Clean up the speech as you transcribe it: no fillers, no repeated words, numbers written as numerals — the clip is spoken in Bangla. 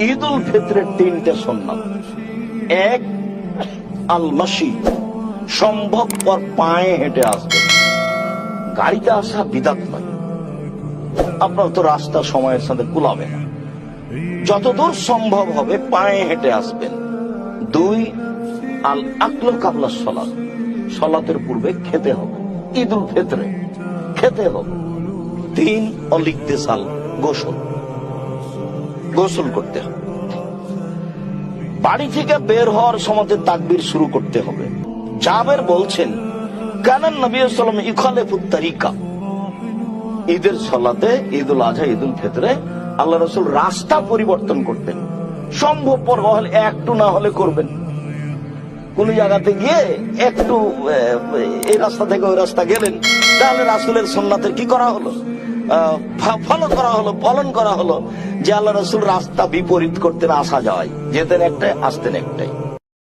ঈদ উল ফিতরের 3টে সুন্নাত। এক, আল মাশি, সম্ভবপর পায়ে হেঁটে আসবে। গাড়িতে আসা বিদআত নয়, আপনার তো রাস্তা সময়ের সাথে কুলাবে না, যতদূর সম্ভব হবে পায়ে হেঁটে আসবেন। 2, আল আকল কাবলা সালাত, সালাতের পূর্বে খেতে হবে, ঈদ উল ফিতরে খেতে হবে। 3, অল ইগতিসাল, গোসল করতে হবে। বাড়ি থেকে বের হওয়ার সময় তাকবীর শুরু করতে হবে। জাবের বলছেন, কানান নবী সাল্লাল্লাহু আলাইহি ওয়াসাল্লাম ইখালিফুত তারিকা, ঈদের সালাতে, ঈদ উল আযহা, ঈদ উল ফিতরে আল্লাহ রাসূল রাস্তা পরিবর্তন করতেন। সম্ভবপর হলে একটু না হলে করবেন। কোন জায়গাতে গিয়ে একটু এই রাস্তা থেকে ওই রাস্তা গেলেন, তাহলে রাসূলের সুন্নাতের কি করা হলো, ফলো করা হলো, পালন করা হলো, যে আল্লাহ রাসূল রাস্তা বিপরীত করতেন, আসা যাওয়ায় যেতেন একটাই, আসতেন একটাই।